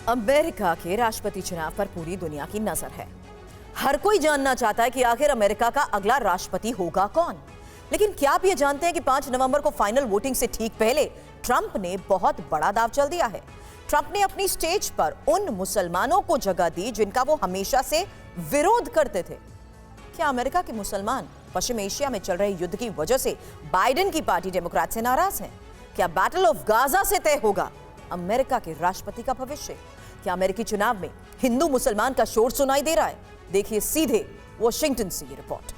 America के राष्ट्रपति चुनाव पर पूरी दुनिया की नजर है। हर कोई जानना चाहता है कि आखिर अमेरिका का अगला राष्ट्रपति होगा कौन। लेकिन क्या आप ये जानते हैं कि 5 नवंबर को फाइनल वोटिंग से ठीक पहले ट्रंप ने बहुत बड़ा दांव चल दिया है। ट्रंप ने अपनी स्टेज पर उन मुसलमानों को जगह दी जिनका वो हमेशा से विरोध करते थे। क्या अमेरिका के मुसलमान पश्चिम एशिया में चल रहे युद्ध की वजह से बाइडेन की पार्टी डेमोक्रेट से नाराज है? क्या बैटल ऑफ गाजा से तय होगा अमेरिका के राष्ट्रपति का भविष्य? क्या अमेरिकी चुनाव में हिंदू मुसलमान का शोर सुनाई दे रहा है? देखिए सीधे वॉशिंगटन से ये रिपोर्ट।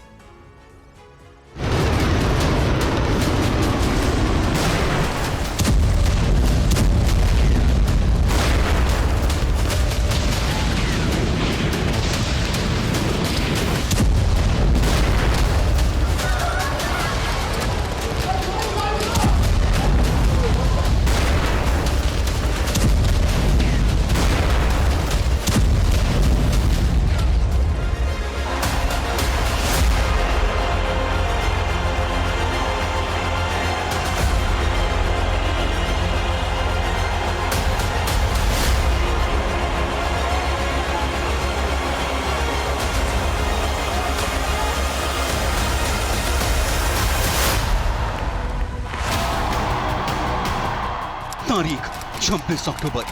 तारीख 26 अक्टूबर,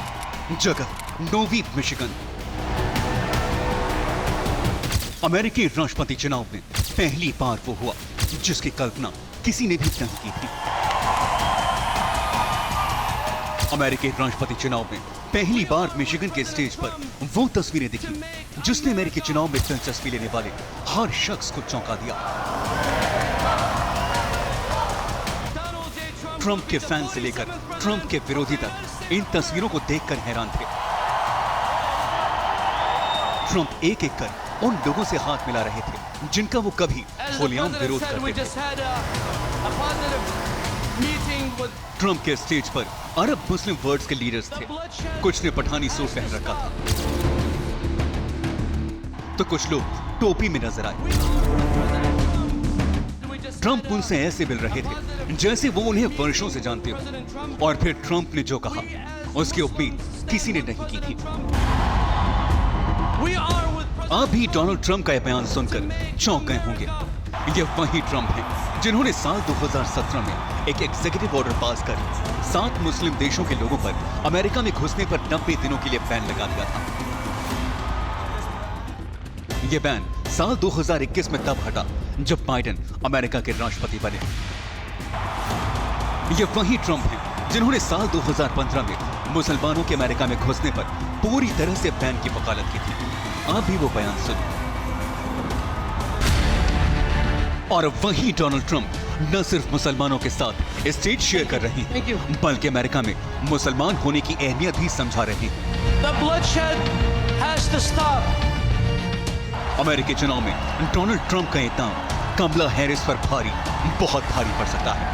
जगह नोवी मिशिगन। अमेरिकी राष्ट्रपति चुनाव में पहली बार वो हुआ जिसकी कल्पना किसी ने भी नहीं की थी। अमेरिकी राष्ट्रपति चुनाव में पहली बार मिशिगन के स्टेज पर वो तस्वीरें दिखी जिसने अमेरिकी चुनाव में दिलचस्पी लेने वाले हर शख्स को चौंका दिया। ट्रंप के फैन से लेकर ट्रंप के विरोधी तक इन तस्वीरों को देखकर हैरान थे। ट्रंप एक एक कर उन लोगों से हाथ मिला रहे थे जिनका वो कभी खुलेआम विरोध करते थे। ट्रंप के स्टेज पर अरब मुस्लिम वर्ल्ड के लीडर्स थे। कुछ ने पठानी सूट पहन रखा था तो कुछ लोग टोपी में नजर आए। ट्रंप उनसे ऐसे मिल रहे थे जैसे वो उन्हें वर्षों से जानते हो। और फिर ट्रंप ने जो कहा उसकी उम्मीद किसी ने नहीं की थी। आप भी डोनाल्ड ट्रंप का यह बयान सुनकर चौंक गए होंगे। ये वही ट्रंप हैं जिन्होंने साल 2017 में एक एग्जीक्यूटिव ऑर्डर पास कर 7 मुस्लिम देशों के लोगों पर अमेरिका में घुसने पर 90 दिनों के लिए बैन लगा दिया था। यह बैन साल 2021 में तब हटा जब बाइडेन अमेरिका के राष्ट्रपति बने। ये वही ट्रंप हैं जिन्होंने साल 2015 में मुसलमानों के अमेरिका में घुसने पर पूरी तरह से बैन की वकालत की थी। आप भी वो बयान सुनिए। और वही डोनाल्ड ट्रंप न सिर्फ मुसलमानों के साथ स्टेज शेयर कर रहे हैं बल्कि अमेरिका में मुसलमान होने की अहमियत भी समझा रहे हैं। The bloodshed has to stop. अमेरिकी चुनाव में डोनाल्ड ट्रंप का इल्जाम कमला हैरिस पर बहुत भारी पड़ सकता है।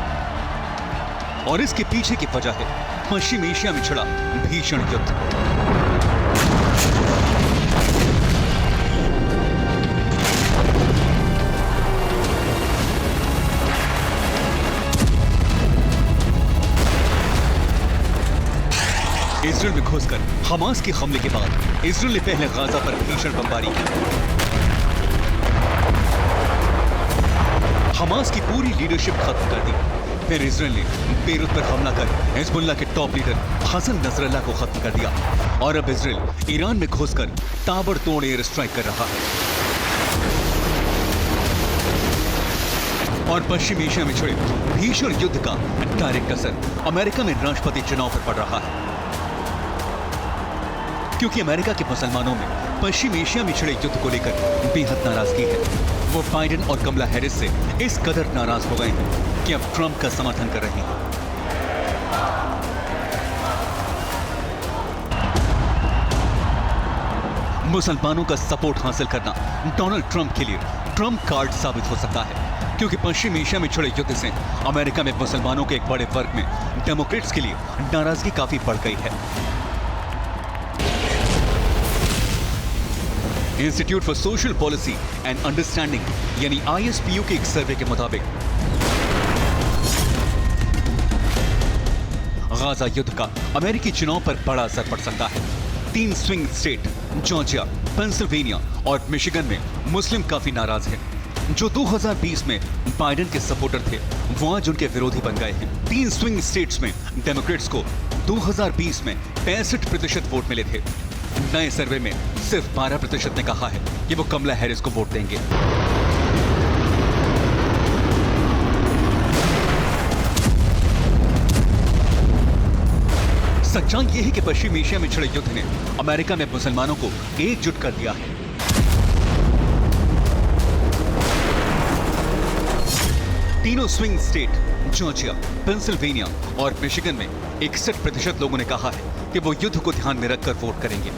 और इसके पीछे की वजह है पश्चिम एशिया में छिड़ा भीषण युद्ध। इजराइल में घुसकर हमास के हमले के बाद इजराइल ने पहले गाजा पर भीषण बमबारी की। हमास की पूरी लीडरशिप खत्म कर दी। फिर इजराइल ने बेरूत पर हमला कर हिजबुल्लाह के टॉप लीडर हसन नसरल्लाह को खत्म कर दिया। और अब इजराइल ईरान में घुसकर ताबड़तोड़ एयर स्ट्राइक कर रहा है। और पश्चिम एशिया में छिड़े भीषण युद्ध का डायरेक्ट असर अमेरिका में राष्ट्रपति चुनाव पर पड़ रहा है। क्योंकि अमेरिका के मुसलमानों में पश्चिम एशिया में छिड़े युद्ध को लेकर बेहद नाराजगी है। वो बाइडेन और कमला हैरिस से इस कदर नाराज हो गए हैं कि अब ट्रंप का समर्थन कर रहे हैं। मुसलमानों का सपोर्ट हासिल करना डोनाल्ड ट्रंप के लिए ट्रंप कार्ड साबित हो सकता है। क्योंकि पश्चिम एशिया में छिड़े युद्ध से अमेरिका में मुसलमानों के एक बड़े वर्ग में डेमोक्रेट्स के लिए नाराजगी काफी बढ़ गई है। Institute for social policy and understanding यानी ISPU के एक सर्वे के मुताबिक गाजा युद्ध का अमेरिकी चुनाव पर बड़ा असर पड़ सकता है। 3 स्विंग स्टेट जॉर्जिया, पेंसिल्वेनिया और मिशिगन में मुस्लिम काफी नाराज हैं। जो 2020 में बाइडेन के सपोर्टर थे वो आज उनके विरोधी बन गए हैं। 3 स्विंग स्टेट्स में डेमोक्रेट्स को 2020 में 65% वोट मिले थे। नए सर्वे में सिर्फ 12% ने कहा है कि वो कमला हैरिस को वोट देंगे। सच्चाई यह है कि पश्चिम एशिया में छिड़े युद्ध ने अमेरिका में मुसलमानों को एकजुट कर दिया है। तीनों स्विंग स्टेट जॉर्जिया, पेंसिल्वेनिया और मिशिगन में 61% लोगों ने कहा है कि वो युद्ध को ध्यान में रखकर वोट करेंगे।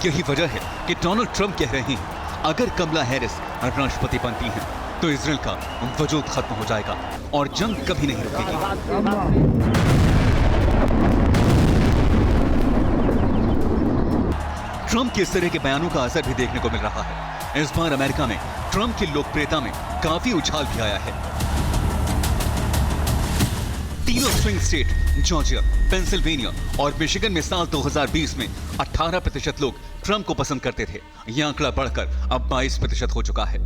यही वजह है कि डोनाल्ड ट्रंप कह रहे हैं अगर कमला हैरिस राष्ट्रपति बनती हैं तो इजराइल का वजूद खत्म हो जाएगा और जंग कभी नहीं रुकेगी। ट्रंप के इस तरह के बयानों का असर भी देखने को मिल रहा है। इस बार अमेरिका में ट्रंप की लोकप्रियता में काफी उछाल भी आया है। तीनों स्विंग स्टेट जॉर्जिया, पेंसिल्वेनिया और मिशिगन में साल 2020 में 18% लोग ट्रंप को पसंद करते थे। यह आंकड़ा बढ़कर अब 22% हो चुका है।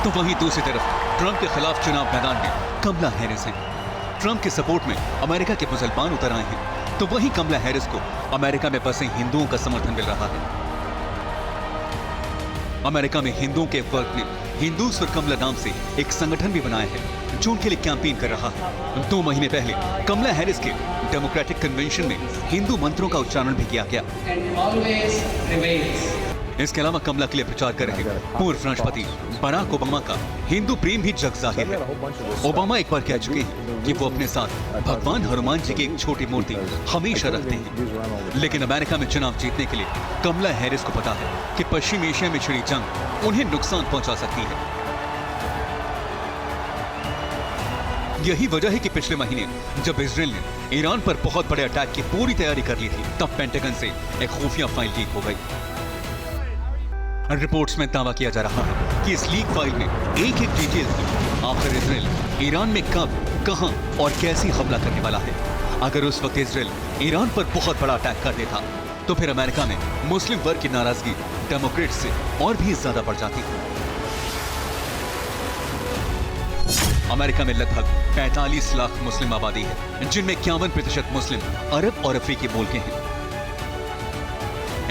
तो वहीं दूसरी तरफ ट्रंप के खिलाफ चुनाव मैदान में कमला हैरिस हैं। ट्रंप के सपोर्ट में अमेरिका के मुसलमान उतर आए हैं, तो वहीं कमला हैरिस को अमेरिका में बसे हिंदुओं का समर्थन मिल रहा है। अमेरिका में हिंदुओं के वर्ग ने हिंदूज फॉर कमला नाम से एक संगठन भी बनाया है जो उनके लिए कैंपेन कर रहा है। 2 महीने पहले कमला हैरिस के डेमोक्रेटिक कन्वेंशन में हिंदू मंत्रों का उच्चारण भी किया गया। इसके अलावा कमला के लिए प्रचार कर रहे पूर्व राष्ट्रपति बराक ओबामा का हिंदू प्रेम भी जग जाहिर है। ओबामा एक बार कह चुके हैं कि वो अपने साथ भगवान हनुमान जी की एक छोटी मूर्ति हमेशा रखते हैं। लेकिन अमेरिका में चुनाव जीतने के लिए कमला हैरिस को पता है कि पश्चिम एशिया में छिड़ी जंग उन्हें नुकसान पहुंचा सकती है। यही वजह है कि पिछले महीने जब इजराइल ने ईरान पर बहुत बड़े अटैक की पूरी तैयारी कर ली थी, तब पेंटागन से एक खुफिया फाइल लीक हो गई। रिपोर्ट्स में दावा किया जा रहा है कि इस लीक फाइल में एक डिटेल थी। आखिर इजराइल ईरान में कब, कहां और कैसे हमला करने वाला है। अगर उस वक्त इजराइल ईरान पर बहुत बड़ा अटैक कर देता तो फिर अमेरिका में मुस्लिम वर्ग की नाराजगी डेमोक्रेट्स से और भी ज्यादा बढ़ जाती। अमेरिका में लगभग 45 लाख मुस्लिम आबादी है, जिनमें 51% मुस्लिम अरब और अफ्रीकी मूल के हैं।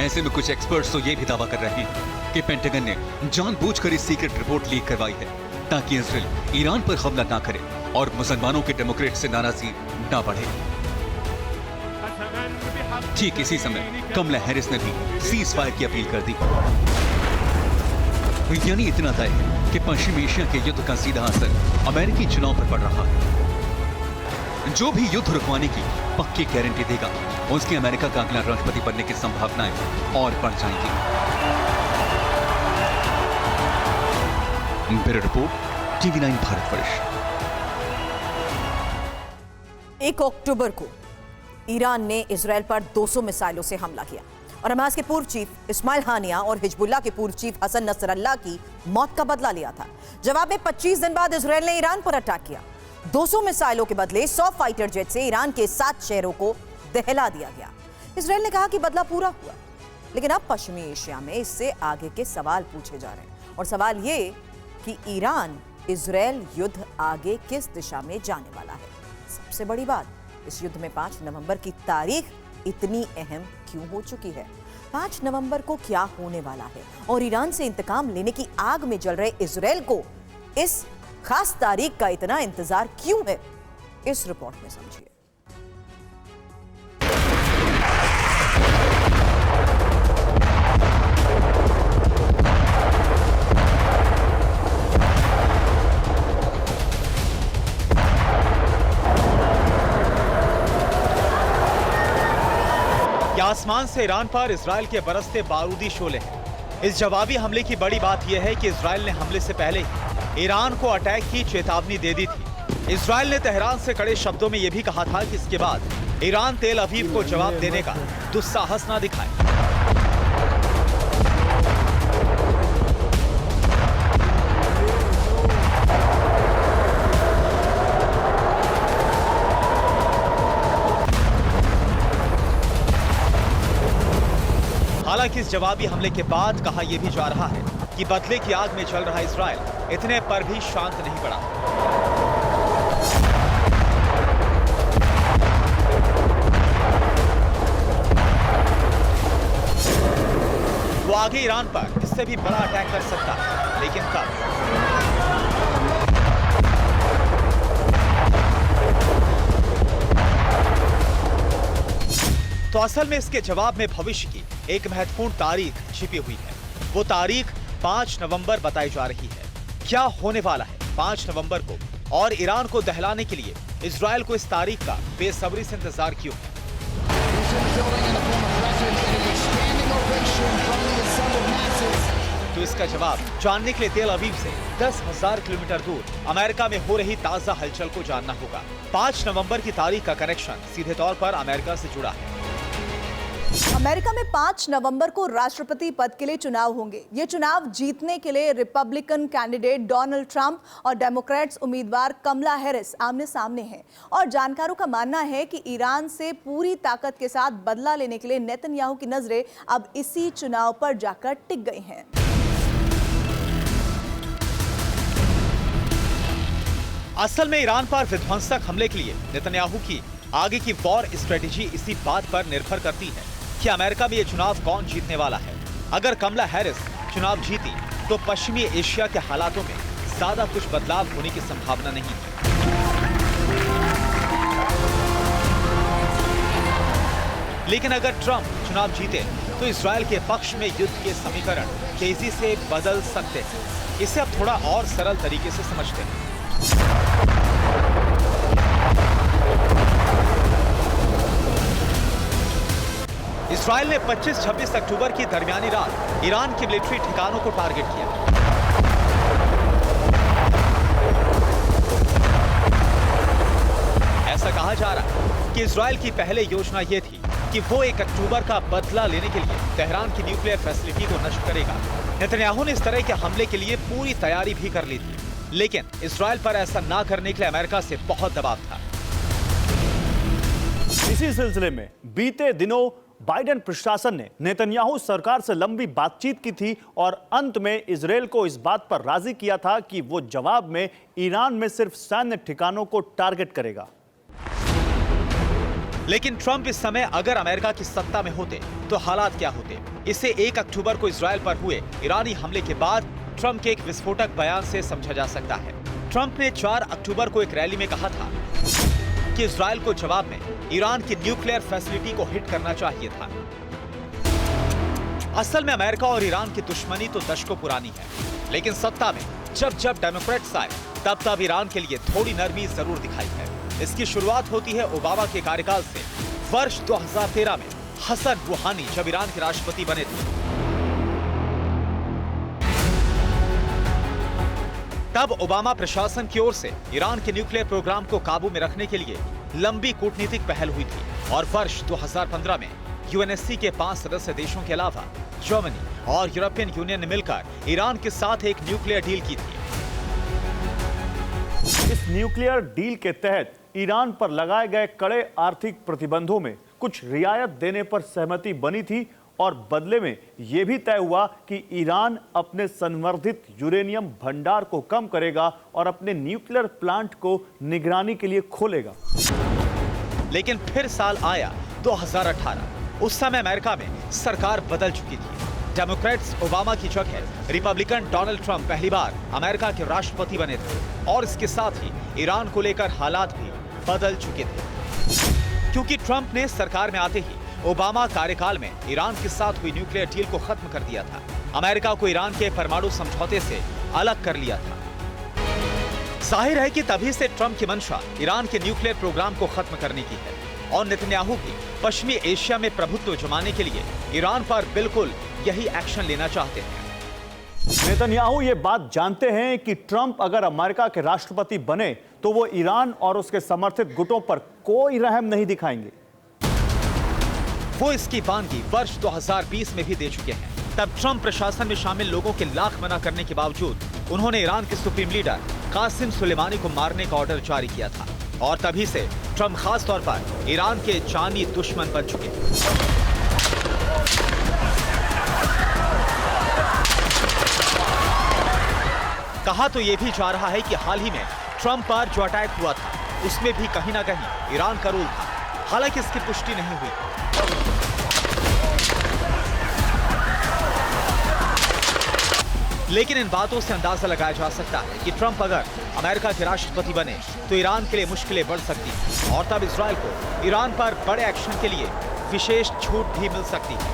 ऐसे में कुछ एक्सपर्ट्स तो ये भी दावा कर रहे हैं कि पेंटागन ने जानबूझकर इस सीक्रेट रिपोर्ट लीक करवाई है ताकि इजराइल ईरान पर हमला ना करे और मुसलमानों के डेमोक्रेट से नाराजगी ना बढ़े। ठीक इसी समय कमला हैरिस ने भी सीज फायर की अपील कर दी। यानी इतना तय है कि पश्चिम एशिया के युद्ध का सीधा असर अमेरिकी चुनाव पर पड़ रहा है। जो भी युद्ध रुकवाने की पक्की गारंटी देगा उसकी अमेरिका का अगला राष्ट्रपति बनने की संभावनाएं और बढ़ जाएंगी। Bureau report, TV9 Bharatvarsh. 1 अक्टूबर को ईरान ने इजराइल पर 200 मिसाइलों से हमला किया और हमास के पूर्व चीफ इस्माइल हानिया और हिजबुल्लाह के पूर्व चीफ हसन नसरल्लाह की मौत का बदला लिया था। जवाब में 25 दिन बाद इजराइल ने ईरान पर अटैक किया। 200 मिसाइलों के बदले 100 फाइटर जेट से ईरान के 7 शहरों को दहला दिया गया। इजराइल ने कहा कि बदला पूरा हुआ, लेकिन अब पश्चिमी एशिया में इससे आगे के सवाल पूछे जा रहे हैं। और सवाल ये कि ईरान इजराइल युद्ध आगे किस दिशा में जाने वाला है। सबसे बड़ी बात, इस युद्ध में 5 नवंबर की तारीख इतनी अहम क्यों हो चुकी है। 5 नवंबर को क्या होने वाला है और ईरान से इंतकाम लेने की आग में जल रहे इजराइल को इस खास तारीख का इतना इंतजार क्यों है, इस रिपोर्ट में समझिए। आसमान से ईरान पर इजराइल के बरसते बारूदी शोले हैं। इस जवाबी हमले की बड़ी बात यह है कि इजराइल ने हमले से पहले ही ईरान को अटैक की चेतावनी दे दी थी। इजराइल ने तेहरान से कड़े शब्दों में यह भी कहा था कि इसके बाद ईरान तेल अवीव को जवाब देने का दुस्साहस ना दिखाए। हालांकि इस जवाबी हमले के बाद कहा यह भी जा रहा है कि बदले की आग में जल रहा इजराइल इतने पर भी शांत नहीं पड़ा। वो आगे ईरान पर इससे भी बड़ा अटैक कर सकता है, लेकिन कब? तो असल में इसके जवाब में भविष्य की एक महत्वपूर्ण तारीख छिपी हुई है। वो तारीख 5 नवंबर बताई जा रही है। क्या होने वाला है 5 नवंबर को, और ईरान को दहलाने के लिए इजराइल को इस तारीख का बेसब्री से इंतजार क्यों है? तो इसका जवाब जानने के लिए तेल अवीव से 10,000 किलोमीटर दूर अमेरिका में हो रही ताजा हलचल को जानना होगा। 5 नवंबर की तारीख का कनेक्शन सीधे तौर पर अमेरिका से जुड़ा है। अमेरिका में 5 नवंबर को राष्ट्रपति पद के लिए चुनाव होंगे। ये चुनाव जीतने के लिए रिपब्लिकन कैंडिडेट डोनाल्ड ट्रंप और डेमोक्रेट्स उम्मीदवार कमला हैरिस आमने सामने हैं। और जानकारों का मानना है कि ईरान से पूरी ताकत के साथ बदला लेने के लिए नेतन्याहू की नजरें अब इसी चुनाव पर जाकर टिक गई हैं। असल में ईरान पर विध्वंसक हमले के लिए नेतन्याहू की आगे की वॉर स्ट्रेटेजी इसी बात पर निर्भर करती है कि अमेरिका में ये चुनाव कौन जीतने वाला है। अगर कमला हैरिस चुनाव जीती तो पश्चिमी एशिया के हालातों में ज्यादा कुछ बदलाव होने की संभावना नहीं है। लेकिन अगर ट्रंप चुनाव जीते तो इजराइल के पक्ष में युद्ध के समीकरण तेजी से बदल सकते हैं। इसे अब थोड़ा और सरल तरीके से समझते हैं। इजराइल ने 25-26 अक्टूबर की दरमियानी रात ईरान के मिलिट्री ठिकानों को टारगेट किया। ऐसा कहा जा रहा है कि इजराइल की पहले योजना यह थी कि वो 1 अक्टूबर का बदला लेने के लिए तेहरान की न्यूक्लियर फैसिलिटी को नष्ट करेगा। नेतन्याहू ने इस तरह के हमले के लिए पूरी तैयारी भी कर ली थी, लेकिन इजराइल पर ऐसा ना करने के लिए अमेरिका से बहुत दबाव था। इसी सिलसिले में बीते दिनों बाइडेन प्रशासन ने नेतन्याहू सरकार से लंबी बातचीत की थी और अंत में इजराइल को इस बात पर राजी किया था कि वो जवाब में ईरान में सिर्फ सैन्य ठिकानों को टारगेट करेगा। लेकिन ट्रंप इस समय अगर अमेरिका की सत्ता में होते तो हालात क्या होते? इसे 1 अक्टूबर को इजराइल पर हुए ईरानी हमले के बाद ट्रंप के एक विस्फोटक बयान से समझा जा सकता है। ट्रंप ने 4 अक्टूबर को एक रैली में कहा था कि इजराइल को जवाब में ईरान की न्यूक्लियर फैसिलिटी को हिट करना चाहिए था। असल में अमेरिका और ईरान की दुश्मनी तो दशकों पुरानी है, लेकिन सत्ता में जब जब डेमोक्रेट्स आए तब ईरान के लिए थोड़ी नरमी जरूर दिखाई है। इसकी शुरुआत होती है ओबामा के कार्यकाल से। वर्ष 2013 में हसन रूहानी जब ईरान के राष्ट्रपति बने थे, तब ओबामा प्रशासन की ओर से ईरान के न्यूक्लियर प्रोग्राम को काबू में रखने के लिए लंबी कूटनीतिक पहल हुई थी। और वर्ष 2015 में यूएनएससी के 5 सदस्य देशों के अलावा जर्मनी और यूरोपियन यूनियन ने मिलकर ईरान के साथ एक न्यूक्लियर डील की थी। इस न्यूक्लियर डील के तहत ईरान पर लगाए गए कड़े आर्थिक प्रतिबंधों में कुछ रियायत देने पर सहमति बनी थी और बदले में यह भी तय हुआ कि ईरान अपने संवर्धित यूरेनियम भंडार को कम करेगा और अपने न्यूक्लियर प्लांट को निगरानी के लिए खोलेगा। लेकिन फिर साल आया 2018। उस समय अमेरिका में सरकार बदल चुकी थी। डेमोक्रेट्स ओबामा की जगह रिपब्लिकन डोनाल्ड ट्रंप पहली बार अमेरिका के राष्ट्रपति बने थे और इसके साथ ही ईरान को लेकर हालात भी बदल चुके थे, क्योंकि ट्रंप ने सरकार में आते ही ओबामा कार्यकाल में ईरान के साथ हुई न्यूक्लियर डील को खत्म कर दिया था। अमेरिका को ईरान के परमाणु समझौते से अलग कर लिया था। जाहिर है कि तभी से ट्रंप की मंशा ईरान के न्यूक्लियर प्रोग्राम को खत्म करने की है और नेतन्याहू भी पश्चिमी एशिया में प्रभुत्व जमाने के लिए ईरान पर बिल्कुल यही एक्शन लेना चाहते हैं। नेतन्याहू ये बात जानते हैं कि ट्रंप अगर अमेरिका के राष्ट्रपति बने तो वो ईरान और उसके समर्थित गुटों पर कोई रहम नहीं दिखाएंगे। वो इसकी वानगी वर्ष 2020 में भी दे चुके हैं। तब ट्रंप प्रशासन में शामिल लोगों के लाख मना करने के बावजूद उन्होंने ईरान के सुप्रीम लीडर कासिम सुलेमानी को मारने का ऑर्डर जारी किया था और तभी से ट्रंप खास तौर पर ईरान के जानी दुश्मन बन चुके हैं। कहा तो यह भी जा रहा है कि हाल ही में ट्रंप पर जो अटैक हुआ था उसमें भी कहीं ना कहीं ईरान का रोल था। हालांकि इसकी पुष्टि नहीं हुई। लेकिन इन बातों से अंदाजा लगाया जा सकता है कि ट्रंप अगर अमेरिका के राष्ट्रपति बने तो ईरान के लिए मुश्किलें बढ़ सकती हैं और तब इजराइल को ईरान पर बड़े एक्शन के लिए विशेष छूट भी मिल सकती है।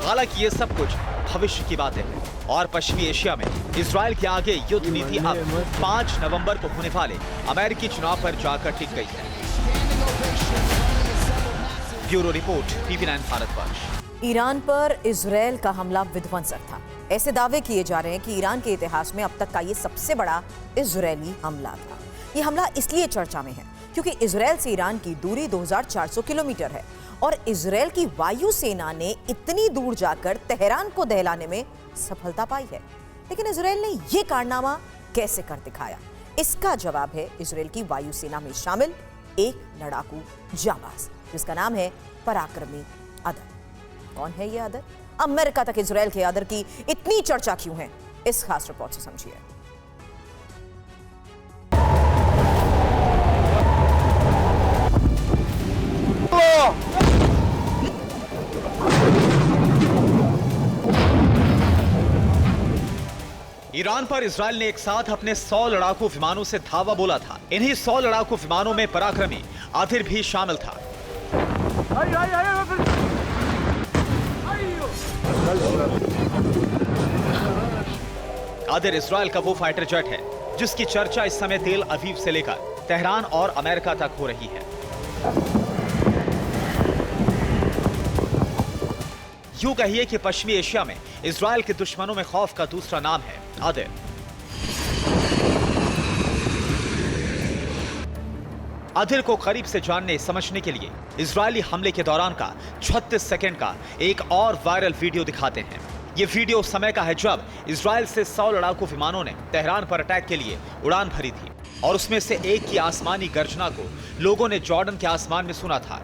हालांकि ये सब कुछ भविष्य की बातें हैं और पश्चिमी एशिया में इजराइल के आगे युद्ध नीति अब 5 नवंबर को होने वाले अमेरिकी चुनाव पर जाकर टिक गई है। Bureau report, TV9 Bharatvarsh. Iran पर इजराइल का हमला विध्वंसक था। ऐसे दावे किए जा रहे हैं कि ईरान के इतिहास में अब तक का ये सबसे बड़ा इजरायली हमला था। ये हमला इसलिए चर्चा में है क्योंकि इजराइल से ईरान की दूरी 2400 किलोमीटर है और इजराइल की वायुसेना ने इतनी दूर जाकर तेहरान को दहलाने में सफलता पाई है। लेकिन इजराइल ने यह कारनामा कैसे कर दिखाया? इसका जवाब है इजराइल की वायुसेना में शामिल एक लड़ाकू जांबाज जिसका नाम है पराक्रमी अदर। कौन है ये अदर? अमेरिका तक इजराइल के अदर की इतनी चर्चा क्यों है? इस खास रिपोर्ट से समझिए। ईरान पर इजराइल ने एक साथ अपने 100 लड़ाकू विमानों से धावा बोला था। इन्हीं 100 लड़ाकू विमानों में पराक्रमी आदिर भी शामिल था। आदिर इजराइल का वो फाइटर जेट है जिसकी चर्चा इस समय तेल अवीव से लेकर तेहरान और अमेरिका तक हो रही है। यूं कहिए कि पश्चिमी एशिया में इजराइल के दुश्मनों में खौफ का दूसरा नाम है आदिर। आदिर को करीब से जानने समझने के लिए इजरायली हमले के दौरान का 36 सेकंड का एक और वायरल वीडियो दिखाते हैं। यह वीडियो उस समय का है जब इजराइल से 100 लड़ाकू विमानों ने तेहरान पर अटैक के लिए उड़ान भरी थी और उसमें से एक की आसमानी गर्जना को लोगों ने जॉर्डन के आसमान में सुना था।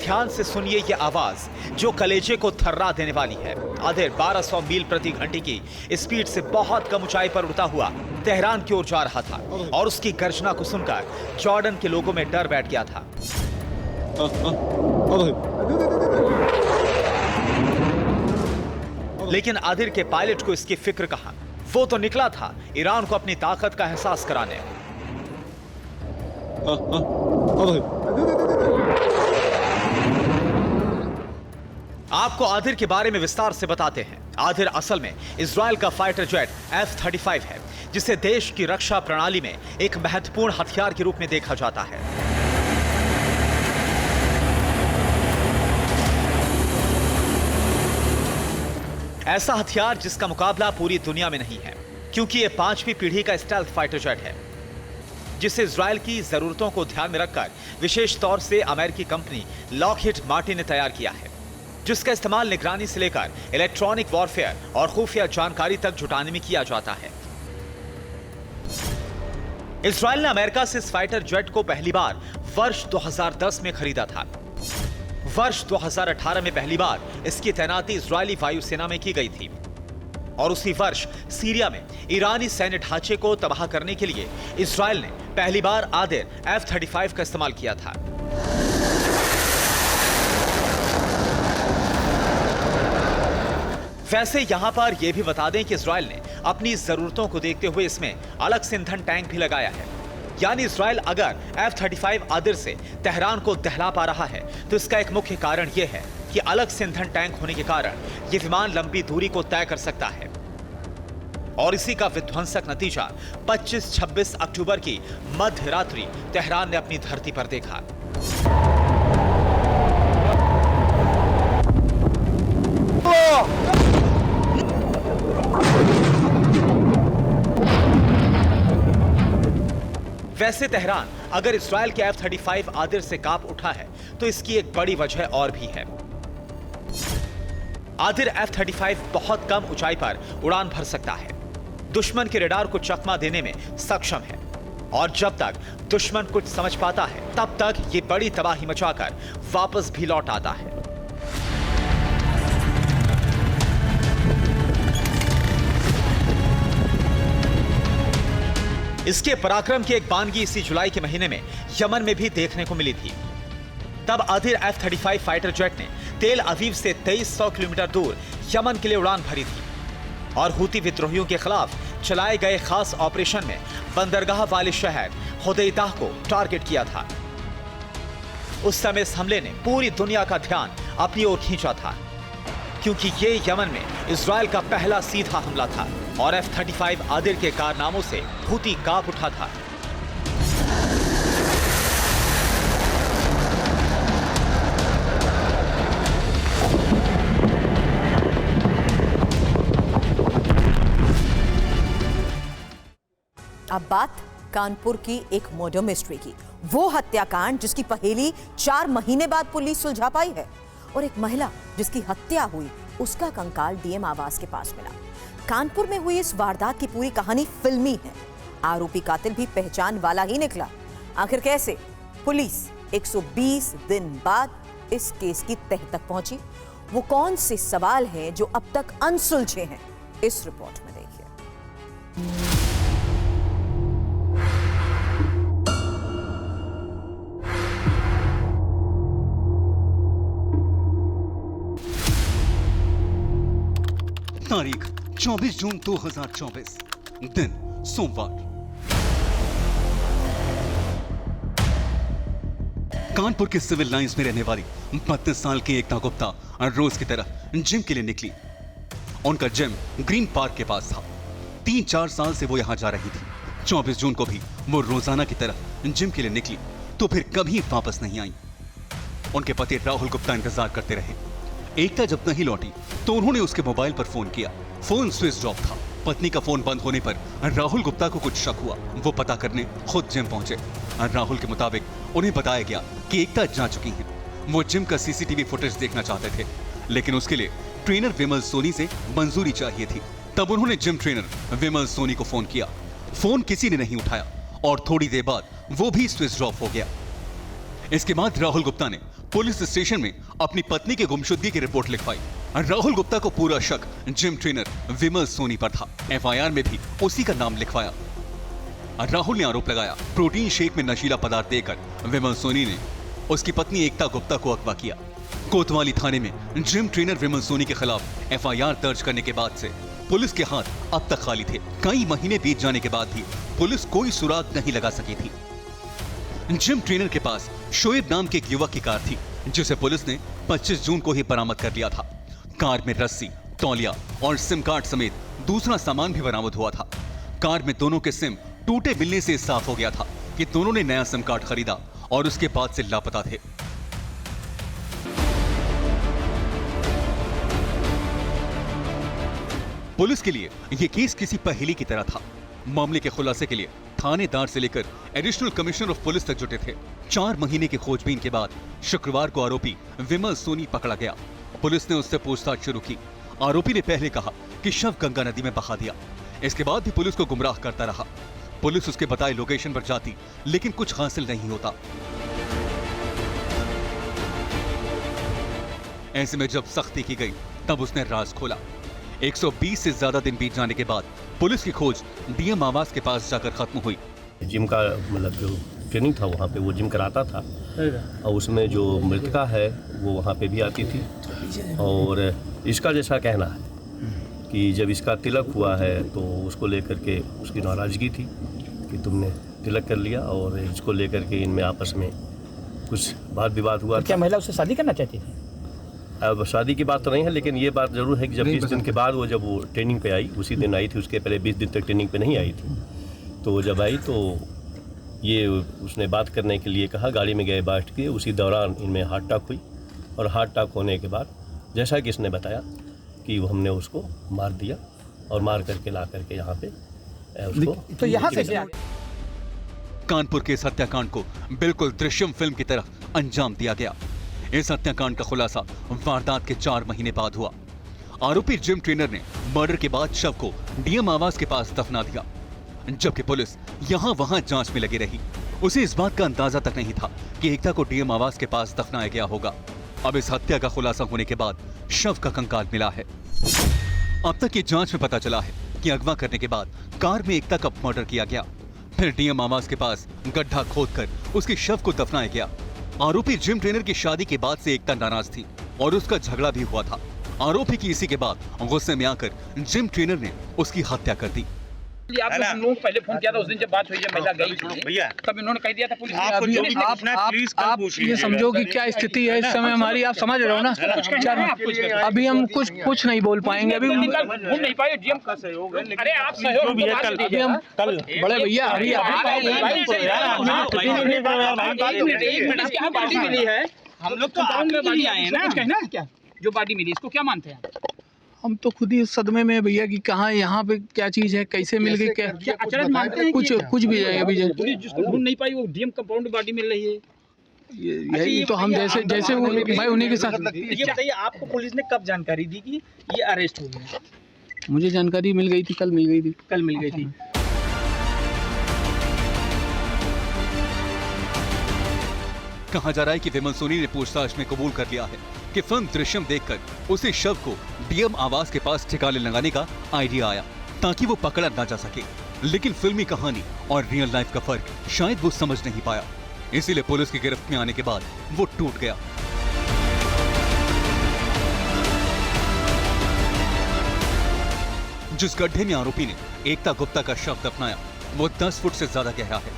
ध्यान से सुनिए ये आवाज जो कलेजे को थर्रा देने वाली है। आदिर 1200 मील प्रति घंटे की स्पीड से बहुत कम ऊंचाई पर उड़ता हुआ तेहरान की ओर जा रहा था और उसकी गर्जना को सुनकर जॉर्डन के लोगों में डर बैठ गया था। लेकिन आदिर के पायलट को इसकी फिक्र कहां? वो तो निकला था ईरान को अपनी ताकत का एहसास कराने। आपको आदिर के बारे में विस्तार से बताते हैं। आदिर असल में इजराइल का फाइटर जेट F-35 है जिसे देश की रक्षा प्रणाली में एक महत्वपूर्ण हथियार के रूप में देखा जाता है। ऐसा हथियार जिसका मुकाबला पूरी दुनिया में नहीं है क्योंकि यह 5वीं पीढ़ी का स्टेल्थ फाइटर जेट है जिसे इजराइल की जरूरतों को ध्यान में रखकर विशेष तौर से अमेरिकी कंपनी लॉकहीड मार्टिन ने तैयार किया है, जिसका इस्तेमाल निगरानी से लेकर इलेक्ट्रॉनिक वॉरफेयर और खुफिया जानकारी तक जुटाने में किया जाता है। इजराइल ने अमेरिका से इस फाइटर जेट को पहली बार वर्ष 2010 में खरीदा था। वर्ष 2018 में पहली बार इसकी तैनाती इजरायली वायुसेना में की गई थी और उसी वर्ष सीरिया में ईरानी सैन्य ढांचे को तबाह करने के लिए इजराइल ने पहली बार आदिर F-35 का इस्तेमाल किया था। वैसे यहां पर यह भी बता दें कि इजराइल ने अपनी जरूरतों को देखते हुए इसमें अलग से ईंधन टैंक भी लगाया है। यानी इजराइल अगर F-35 आदिर से तेहरान को दहला पा रहा है तो इसका एक मुख्य कारण यह है कि अलग से ईंधन टैंक होने के कारण यह विमान लंबी दूरी को तय कर सकता है और इसी का विध्वंसक नतीजा 25-26 अक्टूबर की मध्य रात्रि तेहरान ने अपनी धरती पर देखा। वैसे तेहरान अगर इजराइल के F-35 आदिर से कांप उठा है तो इसकी एक बड़ी वजह और भी है। आदिर F-35 बहुत कम ऊंचाई पर उड़ान भर सकता है, दुश्मन के रडार को चकमा देने में सक्षम है और जब तक दुश्मन कुछ समझ पाता है तब तक ये बड़ी तबाही मचाकर वापस भी लौट आता है। इसके पराक्रम की एक बानगी इसी जुलाई के महीने में यमन में भी देखने को मिली थी। तब आदिर F-35 फाइटर जेट ने तेल अवीव से 2300 किलोमीटर दूर यमन के लिए उड़ान भरी थी और हूती विद्रोहियों के खिलाफ चलाए गए खास ऑपरेशन में बंदरगाह वाले शहर हुदैदाह को टारगेट किया था। उस समय इस हमले ने पूरी दुनिया का ध्यान अपनी ओर खींचा था, क्योंकि ये यमन में इजराइल का पहला सीधा हमला था और F-35 आदिर के कारनामों से हूती कांप उठा था। अब बात कानपुर की एक मर्डर मिस्ट्री की, वो हत्याकांड जिसकी पहेली 4 महीने बाद पुलिस सुलझा पाई है और एक महिला जिसकी हत्या हुई उसका कंकाल डीएम आवास के पास मिला। कानपुर में हुई इस वारदात की पूरी कहानी फिल्मी है। आरोपी कातिल भी पहचान वाला ही निकला। आखिर कैसे? पुलिस 120 दिन बाद इस केस की तह तक पहुंची। वो कौन से सवाल हैं जो अब तक अनसुलझे हैं, इस रिपोर्ट में देखिए। तारीख 24 जून 2024, दिन सोमवार। कानपुर के सिविल लाइंस में रहने वाली 32 साल की एकता गुप्ता रोज की तरह जिम के लिए निकली। उनका जिम ग्रीन पार्क के पास था। 3-4 साल से वो यहां जा रही थी। 24 जून को भी वो रोजाना की तरह जिम के लिए निकली तो फिर कभी वापस नहीं आई। उनके पति राहुल गुप्ता इंतजार करते रहे। एकता जब नहीं लौटी तो उन्होंने उसके मोबाइल पर फोन किया। फोन स्विच ऑफ था। पत्नी का फोन बंद होने पर राहुल गुप्ता को कुछ शक हुआ। वो पता करने खुद जिम पहुंचे। राहुल के मुताबिक उन्हें बताया गया कि एकता जा चुकी हैं। वो जिम का सीसीटीवी फुटेज देखना चाहते थे, लेकिन उसके लिए ट्रेनर विमल सोनी से मंजूरी चाहिए थी। तब उन्होंने जिम ट्रेनर विमल सोनी को फोन किया। फोन किसी ने नहीं उठाया और थोड़ी देर बाद वो भी स्विच ऑफ हो गया। इसके बाद राहुल गुप्ता ने पुलिस स्टेशन में अपनी पत्नी की गुमशुदगी की रिपोर्ट लिखवाई। राहुल गुप्ता को पूरा शक जिम ट्रेनर विमल सोनी पर था। एफआईआर में भी उसी का नाम लिखवाया। राहुल ने आरोप लगाया प्रोटीन शेक में नशीला पदार्थ देकर विमल सोनी ने उसकी पत्नी एकता गुप्ता को अगवा किया। कोतवाली थाने में जिम ट्रेनर विमल सोनी के खिलाफ एफआईआर दर्ज करने के बाद से पुलिस के हाथ अब तक खाली थे। कई महीने बीत जाने के बाद भी पुलिस कोई सुराग नहीं लगा सकी थी। जिम ट्रेनर के पास शोएब नाम के एक युवक की कार थी, जिसे पुलिस ने 25 जून को ही बरामद कर लिया था। कार में रस्सी, तौलिया और सिम कार्ड समेत दूसरा सामान भी बरामद हुआ था। कार में दोनों के सिम टूटे मिलने से साफ हो गया था कि दोनों ने नया सिम कार्ड खरीदा और उसके बाद से लापता थे। पुलिस के लिए यह केस किसी पहेली की तरह था। मामले के खुलासे के लिए थानेदार से लेकर एडिशनल कमिश्नर ऑफ पुलिस तक जुटे थे। 4 महीने की खोजबीन के बाद शुक्रवार को आरोपी विमल सोनी पकड़ा गया। पुलिस ने उससे पूछताछ शुरू की। आरोपी ने पहले कहा कि शव गंगा नदी में बहा दिया। इसके बाद भी पुलिस को गुमराह करता रहा। पुलिस उसके बताए लोकेशन पर जाती, लेकिन कुछ हासिल नहीं होता। ऐसे में जब सख्ती की गई तब उसने राज खोला। 120 से ज्यादा दिन बीत जाने के बाद पुलिस की खोज डीएम आवास के पास जाकर खत्म हुई। जिम का मतलब जो ट्रेनिंग था वहाँ पे वो जिम कराता था और उसमें जो मृतका है वो वहाँ पे भी आती थी। और इसका जैसा कहना है कि जब इसका तिलक हुआ है तो उसको लेकर के उसकी नाराज़गी थी कि तुमने तिलक कर लिया और इसको लेकर के इनमें आपस में कुछ वाद विवाद हुआ। क्या महिला उससे शादी करना चाहती थी? अब शादी की बात तो नहीं है, लेकिन ये बात जरूर है कि जब 20 दिन के बाद वो जब वो ट्रेनिंग पे आई, उसी दिन आई थी। उसके पहले 20 दिन तक ट्रेनिंग पे नहीं आई थी। तो जब आई तो ये उसने बात करने के लिए कहा, गाड़ी में गए बैठ के। उसी दौरान इनमें हार्ट अटैक हुई और हार्ट अटैक होने के बाद जैसा कि इसने बताया कि वो हमने उसको मार दिया और मार करके ला करके यहाँ पे उसको तो यहाँ से कानपुर के इस हत्याकांड को बिल्कुल दृश्यम फिल्म की तरह अंजाम दिया गया। इस हत्याकांड का खुलासा वारदात के 4 महीने बाद हुआ। आरोपी जिम ट्रेनर ने मर्डर के बाद शव को डीएम आवास के पास दफना दिया, जबकि पुलिस यहाँ वहाँ जांच में लगी रही। उसे इस बात का अंदाजा तक नहीं था कि एकता को डीएम आवास के पास दफनाया गया होगा। अब इस हत्या का खुलासा होने के बाद शव का कंकाल मिला है। अब तक की जांच में पता चला है कि अगवा करने के बाद कार में एकता का मर्डर किया गया, फिर डीएम आवास के पास गड्ढा खोदकर उसके शव को दफनाया गया। आरोपी जिम ट्रेनर की शादी के बाद से एकता नाराज थी और उसका झगड़ा भी हुआ था। आरोपी की इसी के बाद गुस्से में आकर जिम ट्रेनर ने उसकी हत्या कर दी। आप लोग पहले फोन किया था उस दिन जब बात हुई, जब महिला गई थी भैया, तब इन्होंने कह दिया था पुलिस ने। आप ये समझो कि क्या स्थिति है इस समय हमारी, आप समझ रहे हो ना। अभी हम कुछ नहीं बोल पाएंगे, अभी घूम नहीं पाए। अरे आप सहयोग अभी हम कल बड़े भैया अभी पार्टी मिली है, हम लोग तो बाड़ी आए हैं ना, क्या जो पार्टी मिली इसको क्या मानते हैं? हम तो खुद ही सदमे में भैया कि कहाँ यहाँ पे क्या चीज है, कैसे मिल गई, क्या अचानक मानते हैं कुछ भी जाएगा। अभी पुलिस जिसको ढूंढ नहीं पाई वो डीएम कंपाउंड पार्टी मिल रही है। यही तो हम जैसे वो भाई उन्हीं के साथ। ये बताइए आपको पुलिस ने कब जानकारी दी कि ये अरेस्ट हो गया? मुझे जानकारी मिल गई थी, कल मिल गई थी। कहा जा रहा है कि विमल सोनी ने पूछताछ में कबूल कर लिया है कि फिल्म दृश्यम देखकर उसे शव को डीएम आवास के पास ठिकाने लगाने का आइडिया आया ताकि वो पकड़ा ना जा सके। लेकिन फिल्मी कहानी और रियल लाइफ का फर्क शायद वो समझ नहीं पाया, इसीलिए पुलिस की गिरफ्त में आने के बाद वो टूट गया। जिस गड्ढे में आरोपी ने एकता गुप्ता का शव दफनाया वो 10 फुट से ज्यादा गहरा है।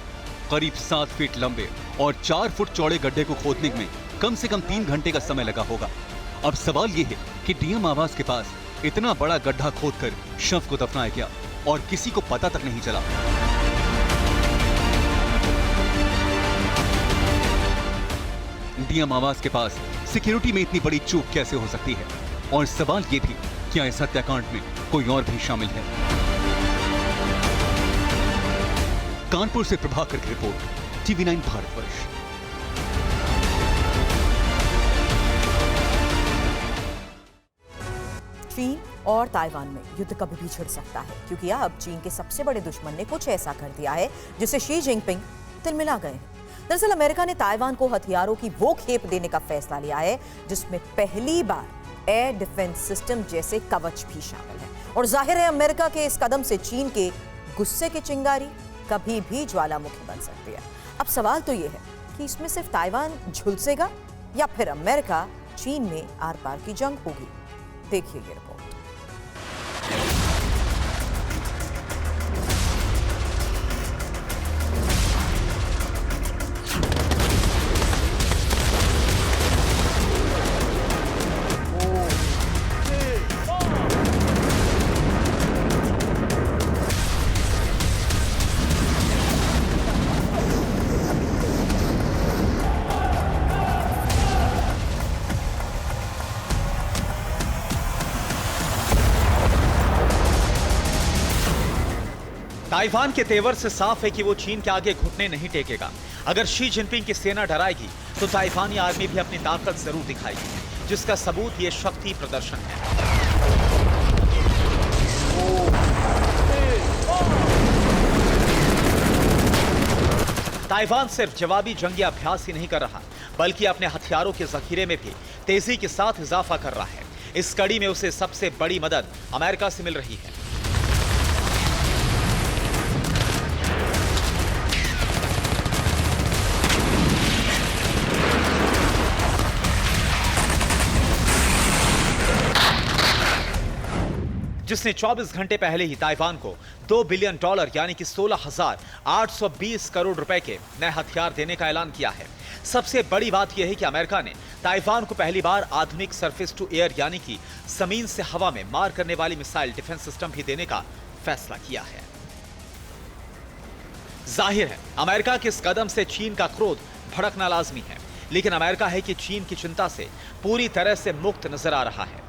करीब 7 फीट लंबे और 4 फुट चौड़े गड्ढे को खोदने में कम से कम 3 घंटे का समय लगा होगा। अब सवाल यह है कि डीएम आवास के पास इतना बड़ा गड्ढा खोदकर शव को दफनाया गया और किसी को पता तक नहीं चला। डीएम आवास के पास सिक्योरिटी में इतनी बड़ी चूक कैसे हो सकती है? और सवाल यह भी, क्या इस हत्याकांड में कोई और भी शामिल है? कानपुर से प्रभाकर की रिपोर्ट, TV9 भारतवर्ष। चीन और ताइवान में युद्ध कभी भी छिड़ सकता है, क्योंकि अब चीन के सबसे बड़े दुश्मन ने कुछ ऐसा कर दिया है जिससे शी जिनपिंग तिलमिला गए हैं। दरअसल अमेरिका ने ताइवान को हथियारों की वो खेप देने का फैसला लिया है जिसमें पहली बार एयर डिफेंस सिस्टम जैसे कवच भी शामिल है। और जाहिर है अमेरिका के इस कदम से चीन के गुस्से की चिंगारी कभी भी ज्वालामुखी बन सकती है। अब सवाल तो ये है कि इसमें सिर्फ ताइवान झुलसेगा या फिर अमेरिका चीन में आर पार की जंग होगी। देखिए ये रिपोर्ट। ताइवान के तेवर से साफ है कि वो चीन के आगे घुटने नहीं टेकेगा। अगर शी जिनपिंग की सेना डराएगी तो ताइवानी आर्मी भी अपनी ताकत जरूर दिखाएगी, जिसका सबूत ये शक्ति प्रदर्शन है। ताइवान सिर्फ जवाबी जंगी अभ्यास ही नहीं कर रहा, बल्कि अपने हथियारों के जखीरे में भी तेजी के साथ इजाफा कर रहा है। इस कड़ी में उसे सबसे बड़ी मदद अमेरिका से मिल रही है। जिसने 24 घंटे पहले ही ताइवान को $2 बिलियन यानी कि 16,820 करोड़ रुपए के नए हथियार देने का ऐलान किया है। सबसे बड़ी बात यह है कि अमेरिका ने ताइवान को पहली बार आधुनिक सरफेस टू एयर यानी कि जमीन से हवा में मार करने वाली मिसाइल डिफेंस सिस्टम भी देने का फैसला किया है। जाहिर है अमेरिका के इस कदम से चीन का क्रोध भड़कना लाजमी है, लेकिन अमेरिका है कि चीन की चिंता से पूरी तरह से मुक्त नजर आ रहा है।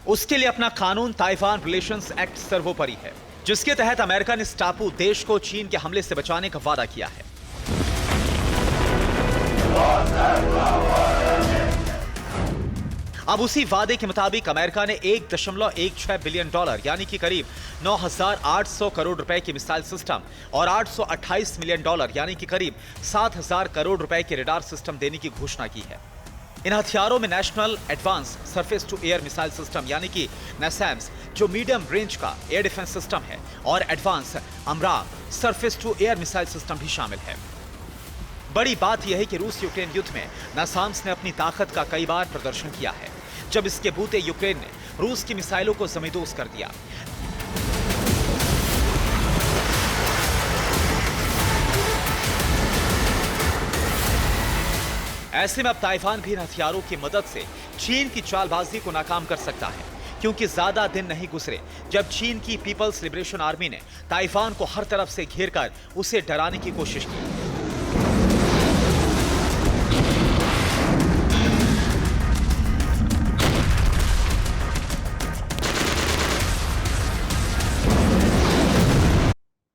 उसके लिए अपना कानून ताइवान रिलेशंस एक्ट सर्वोपरि है, जिसके तहत अमेरिका ने इस टापू देश को चीन के हमले से बचाने का वादा किया है। अब उसी वादे के मुताबिक अमेरिका ने $1.16 बिलियन यानी कि करीब 9,800 करोड़ रुपए की मिसाइल सिस्टम और $828 मिलियन यानी कि करीब 7,000 करोड़ रुपए के रडार सिस्टम देने की घोषणा की है। इन हथियारों में national advance surface to air missile system यानी कि NASAMS जो मीडियम रेंज का एयर डिफेंस सिस्टम है और advance AMRAAM surface to air missile system भी शामिल है। बड़ी बात यह है कि रूस यूक्रेन युद्ध में NASAMS ने अपनी ताकत का कई बार प्रदर्शन किया है। जब इसके बूते यूक्रेन ने रूस की मिसाइलों को जमींदोज कर दिया। ऐसे में अब ताइवान भी इन हथियारों की मदद से चीन की चालबाजी को नाकाम कर सकता है, क्योंकि ज्यादा दिन नहीं गुजरे जब चीन की पीपल्स लिबरेशन आर्मी ने ताइवान को हर तरफ से घेरकर उसे डराने की कोशिश की।